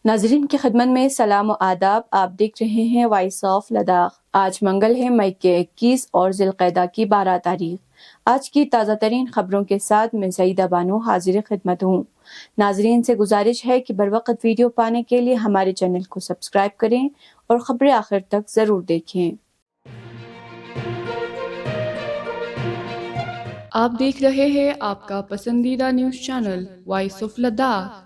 ناظرین کی خدمت میں سلام و آداب. آپ دیکھ رہے ہیں وائس آف لداخ. آج منگل ہے، مئی کے 21 اور ذی القعدہ کی 12 تاریخ. آج کی تازہ ترین خبروں کے ساتھ میں سعیدہ بانو حاضر خدمت ہوں. ناظرین سے گزارش ہے کہ بروقت ویڈیو پانے کے لیے ہمارے چینل کو سبسکرائب کریں اور خبریں آخر تک ضرور دیکھیں. آپ دیکھ رہے ہیں آپ کا پسندیدہ news channel voice of Ladakh.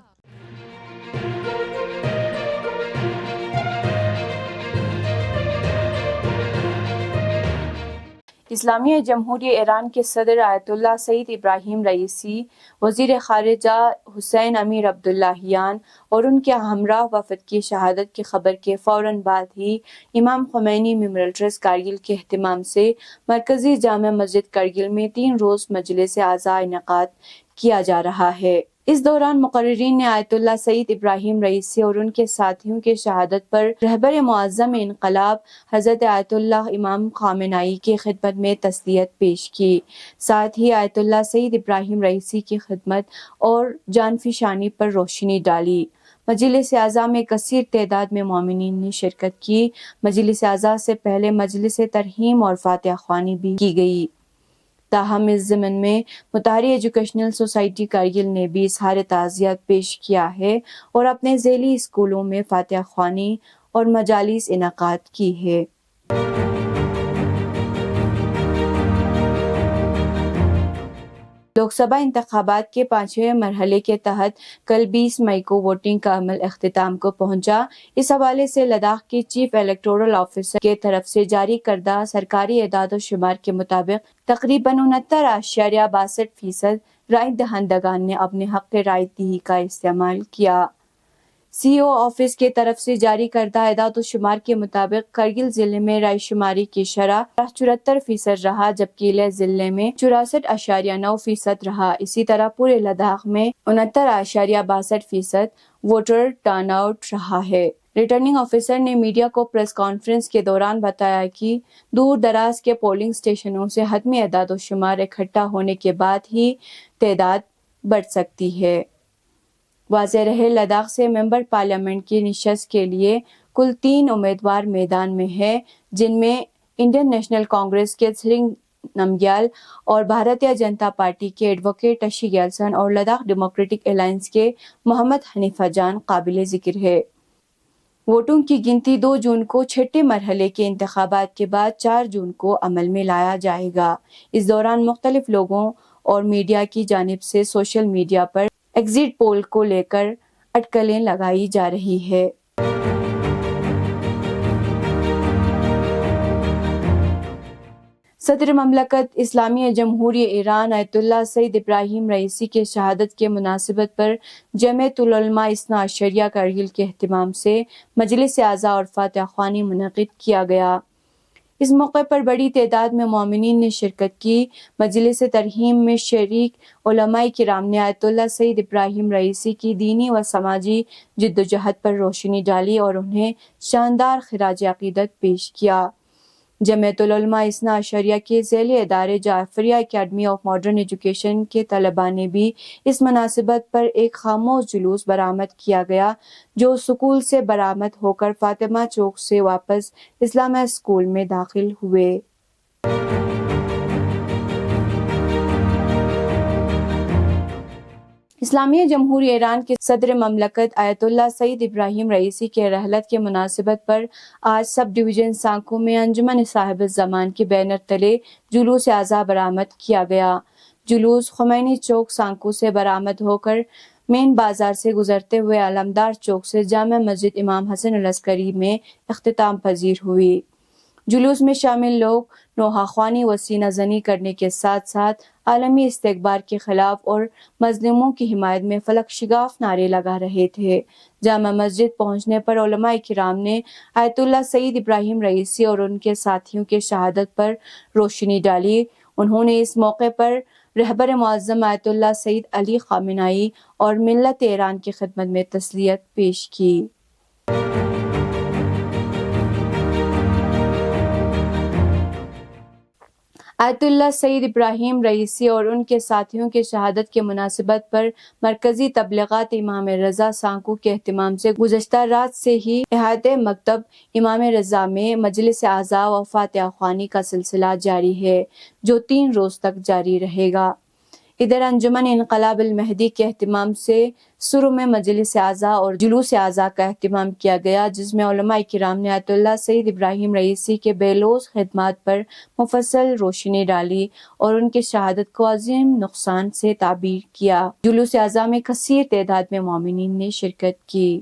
اسلامی جمہوریہ ایران کے صدر آیت اللہ سعید ابراہیم رئیسی، وزیر خارجہ حسین امیر عبداللہیان اور ان کے ہمراہ وفد کی شہادت کی خبر کے فوراً بعد ہی امام خمینی میموریل ٹرسٹ کرگل کے اہتمام سے مرکزی جامع مسجد کرگل میں 3 روز مجلس اعزاء انعقاد کیا جا رہا ہے. اس دوران مقررین نے آیت اللہ سعید ابراہیم رئیسی اور ان کے ساتھیوں کی شہادت پر رہبر معظم انقلاب حضرت آیت اللہ امام خامنہئی کی خدمت میں تسلیت پیش کی. ساتھ ہی آیت اللہ سعید ابراہیم رئیسی کی خدمت اور جانفشانی پر روشنی ڈالی. مجلس اعزاء میں کثیر تعداد میں مومنین نے شرکت کی. مجلس اعزاء سے پہلے مجلس ترحیم اور فاتحہ خوانی بھی کی گئی. تاہم اس ضمن میں متحری ایجوکیشنل سوسائٹی کرگل نے بھی اظہار تعزیت پیش کیا ہے اور اپنے ذیلی اسکولوں میں فاتحہ خوانی اور مجالس انعقاد کی ہے. لوک سبھا انتخابات کے 5ویں مرحلے کے تحت کل 20 مئی کو ووٹنگ کا عمل اختتام کو پہنچا. اس حوالے سے لداخ کے چیف الیکٹورل آفیسر کی طرف سے جاری کردہ سرکاری اعداد و شمار کے مطابق تقریباً 69.62% رائے دہندگان نے اپنے حق رائے دہی کا استعمال کیا. سی او آفس کی طرف سے جاری کردہ اعداد و شمار کے مطابق کرگل ضلع میں رائے شماری کی شرح 74% رہا، جبکہ لیہ ضلع میں 64.9% رہا. اسی طرح پورے لداخ میں 69.62% ووٹر ٹرن آؤٹ رہا ہے. ریٹرننگ آفیسر نے میڈیا کو پریس کانفرنس کے دوران بتایا کہ دور دراز کے پولنگ اسٹیشنوں سے حتمی اعداد و شمار اکٹھا ہونے کے بعد ہی تعداد بڑھ سکتی ہے. واضح رہے، لداخ سے ممبر پارلیمنٹ کی نشست کے لیے کل 3 امیدوار میدان میں ہیں، جن میں انڈین نیشنل کانگریس کے تھرنگ نمگیال اور بھارتیہ جنتا پارٹی کے ایڈوکیٹ ٹشی گیلسن اور لداخ ڈیموکریٹک الائنس کے محمد حنیفہ جان قابل ذکر ہے. ووٹوں کی گنتی 2 جون کو چھٹے مرحلے کے انتخابات کے بعد 4 جون کو عمل میں لایا جائے گا. اس دوران مختلف لوگوں اور میڈیا کی جانب سے سوشل میڈیا پر ایگزٹ پول کو لے کر اٹکلیں لگائی جا رہی ہے. صدر مملکت اسلامی جمہوریہ ایران آیت اللہ سعید ابراہیم رئیسی کے شہادت کے مناسبت پر جمعیت العلماء اثنا عشریہ کرگل کے اہتمام سے مجلس اعزاء اور فاتحہ خوانی منعقد کیا گیا. اس موقع پر بڑی تعداد میں مومنین نے شرکت کی. مجلس ترحیم میں شریک علماء کرام نے آیت اللہ سعید ابراہیم رئیسی کی دینی و سماجی جدوجہد پر روشنی ڈالی اور انہیں شاندار خراج عقیدت پیش کیا. جمعیت العلماء اثنا عشریہ کے ذیلی ادارے Jafaria academy of modern education کے طلباء نے بھی اس مناسبت پر ایک خاموش جلوس برآمد کیا گیا، جو سکول سے برآمد ہو کر فاطمہ چوک سے واپس اسلامیہ اسکول میں داخل ہوئے. اسلامی جمہوریہ ایران کے صدر مملکت آیت اللہ سعید ابراہیم رئیسی کے رحلت کے مناسبت پر آج سب ڈویژن سانکو میں انجمن صاحب الزمان کے بینر تلے جلوس اعزاء برآمد کیا گیا. جلوس خمینی چوک سانکو سے برآمد ہو کر مین بازار سے گزرتے ہوئے علمدار چوک سے جامع مسجد امام حسن العسکری میں اختتام پذیر ہوئی. جلوس میں شامل لوگ نوحہ خوانی و سینہ زنی کرنے کے ساتھ ساتھ عالمی استکبار کے خلاف اور مظلوموں کی حمایت میں فلک شگاف نعرے لگا رہے تھے. جامع مسجد پہنچنے پر علماء کرام نے آیت اللہ سعید ابراہیم رئیسی اور ان کے ساتھیوں کے شہادت پر روشنی ڈالی. انہوں نے اس موقع پر رہبر معظم آیت اللہ سعید علی خامنہئی اور ملت ایران کی خدمت میں تسلیت پیش کی. آیت اللہ سید ابراہیم رئیسی اور ان کے ساتھیوں کے شہادت کے مناسبت پر مرکزی تبلیغات امام رضا سانکو کے اہتمام سے گزشتہ رات سے ہی احاطہ مکتب امام رضا میں مجلس اعزاء و فاتحہ خوانی کا سلسلہ جاری ہے، جو 3 روز تک جاری رہے گا۔ ادھر انجمن انقلاب المہدی کے اہتمام سے سرو میں مجلس اعزاء اور جلوس اعزاء کا اہتمام کیا گیا، جس میں علماء کرام نے آیت اللہ سید ابراہیم رئیسی کے بے لوث خدمات پر مفصل روشنی ڈالی اور ان کی شہادت کو عظیم نقصان سے تعبیر کیا۔ جلوس اعزاء میں کثیر تعداد میں مومنین نے شرکت کی۔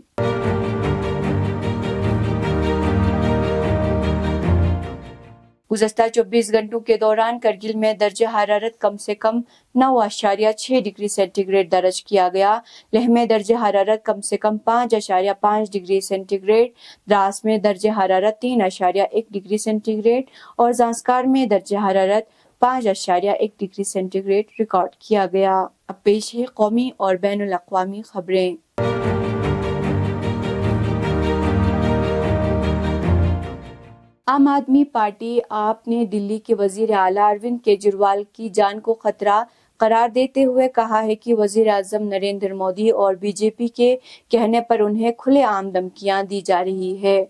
گزشتہ 24 گھنٹوں کے دوران کرگل میں درجہ حرارت کم سے کم 9.6 ڈگری سینٹی گریڈ درج کیا گیا، لیہ میں درجہ حرارت کم سے کم 5.5 ڈگری سینٹی گریڈ، دراس میں درجہ حرارت 3.1 ڈگری سینٹی گریڈ اور زانسکار میں درجہ حرارت 5.1 ڈگری سینٹی گریڈ ریکارڈ کیا گیا۔ اب پیش ہے قومی اور بین الاقوامی خبریں۔ عام آدمی پارٹی آپ نے دلی کے وزیر اعلیٰ اروند کیجریوال کی جان کو خطرہ قرار دیتے ہوئے کہا ہے کہ وزیر اعظم نریندر مودی اور بی جے پی کے کہنے پر انہیں کھلے عام دھمکیاں دی جا رہی ہے۔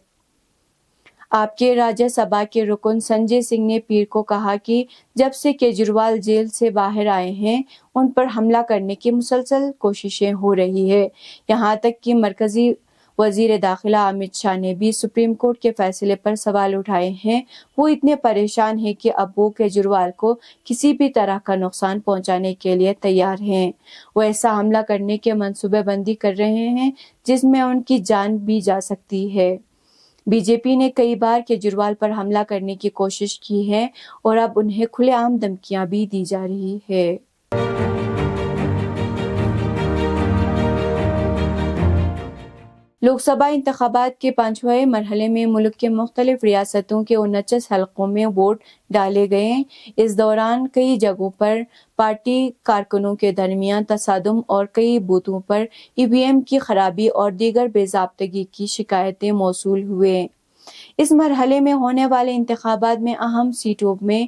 آپ کے راجیہ سبھا کے رکن سنجے سنگھ نے پیر کو کہا کہ جب سے کیجریوال جیل سے باہر آئے ہیں ان پر حملہ کرنے کی مسلسل کوششیں ہو رہی ہے، یہاں تک کہ مرکزی وزیر داخلہ امت شاہ نے بھی سپریم کورٹ کے فیصلے پر سوال اٹھائے ہیں۔ وہ اتنے پریشان ہیں کہ اب وہ کیجریوال کو کسی بھی طرح کا نقصان پہنچانے کے لیے تیار ہیں۔ وہ ایسا حملہ کرنے کے منصوبہ بندی کر رہے ہیں جس میں ان کی جان بھی جا سکتی ہے۔ بی جے پی نے کئی بار کیجریوال پر حملہ کرنے کی کوشش کی ہے اور اب انہیں کھلے عام دھمکیاں بھی دی جا رہی ہے۔ لوک سبھا انتخابات کے 5ویں مرحلے میں ملک کے مختلف ریاستوں کے 29 حلقوں میں ووٹ ڈالے گئے۔ اس دوران کئی جگہوں پر پارٹی کارکنوں کے درمیان تصادم اور کئی بوتھوں پر ای وی ایم کی خرابی اور دیگر بے ضابطگی کی شکایتیں موصول ہوئیں۔ اس مرحلے میں ہونے والے انتخابات میں اہم سیٹوں میں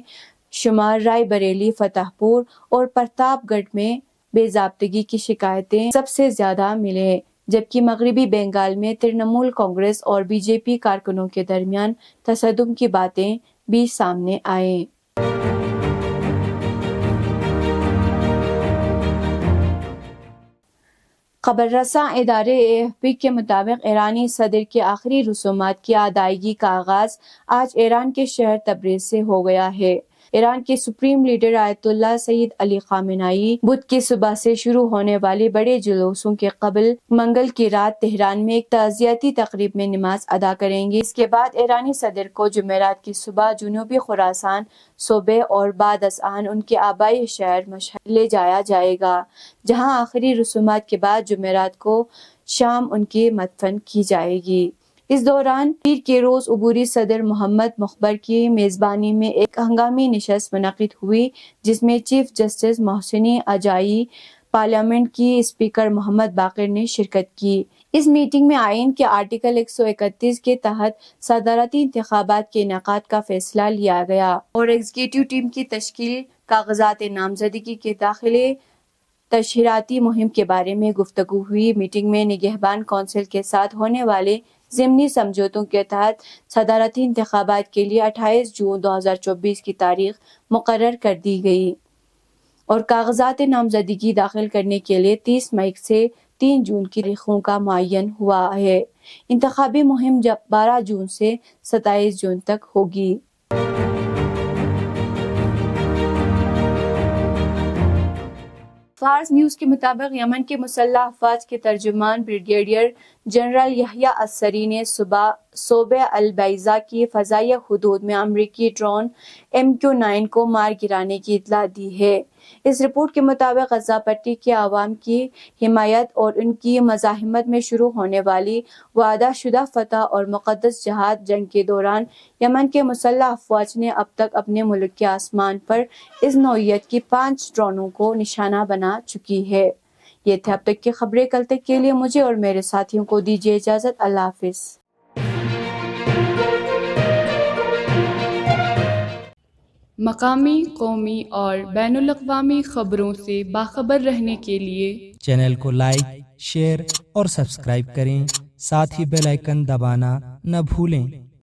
شمار رائے بریلی، فتح پور اور پرتاپ گڑھ میں بے ضابطگی کی شکایتیں سب سے زیادہ ملیں، جبکہ مغربی بنگال میں ترنمول کانگریس اور بی جے پی کارکنوں کے درمیان تصادم کی باتیں بھی سامنے آئیں۔ خبر رساں ادارے AFP کے مطابق ایرانی صدر کے آخری رسومات کی ادائیگی کا آغاز آج ایران کے شہر تبریز سے ہو گیا ہے۔ ایران کے سپریم لیڈر آیت اللہ سید علی خامنہئی بدھ کی صبح سے شروع ہونے والے بڑے جلوسوں کے قبل منگل کی رات تہران میں ایک تعزیتی تقریب میں نماز ادا کریں گے۔ اس کے بعد ایرانی صدر کو جمعرات کی صبح جنوبی خراسان صوبے اور بعد از آن ان کے آبائی شہر مشہد لے جایا جائے گا، جہاں آخری رسومات کے بعد جمعرات کو شام ان کی مدفن کی جائے گی۔ اس دوران پیر کے روز عبوری صدر محمد مخبر کی میزبانی میں ایک ہنگامی نشست منعقد ہوئی، جس میں چیف جسٹس محسنی اجائی، پارلیمنٹ کی اسپیکر محمد باقر نے شرکت کی۔ اس میٹنگ میں آئین کے آرٹیکل 131 کے تحت صدارتی انتخابات کے انعقاد کا فیصلہ لیا گیا اور ایگزیکٹو ٹیم کی تشکیل، کاغذات نامزدگی کے داخلے، تشہیراتی مہم کے بارے میں گفتگو ہوئی۔ میٹنگ میں نگہبان کونسل کے ساتھ ہونے والے ضمنی سمجھوتوں کے تحت صدارتی انتخابات کے لیے 28 جون 2024 کی تاریخ مقرر کر دی گئی اور کاغذات نامزدگی داخل کرنے کے لیے 30 مئی سے 3 جون کی تاریخوں کا معین ہوا ہے۔ انتخابی مہم 12 جون سے 27 جون تک ہوگی۔ فارس نیوز کے مطابق یمن کے مسلح افواج کے ترجمان بریگیڈیئر جنرل یحییٰ السری نے صوبہ البیضا کی فضائی حدود میں امریکی ڈرون MQ-9 کو مار گرانے کی اطلاع دی ہے۔ اس رپورٹ کے مطابق غزہ پٹی کے عوام کی حمایت اور ان کی مزاحمت میں شروع ہونے والی وعدہ شدہ فتح اور مقدس جہاد جنگ کے دوران یمن کے مسلح افواج نے اب تک اپنے ملک کے آسمان پر اس نوعیت کی 5 ڈرونوں کو نشانہ بنا چکی ہے۔ یہ تھے اب تک کی خبریں۔ کل تک کے لیے مجھے اور میرے ساتھیوں کو دیجیے اجازت۔ اللہ حافظ۔ مقامی، قومی اور بین الاقوامی خبروں سے باخبر رہنے کے لیے چینل کو لائک، شیئر اور سبسکرائب کریں، ساتھ ہی بیل آئیکن دبانا نہ بھولیں۔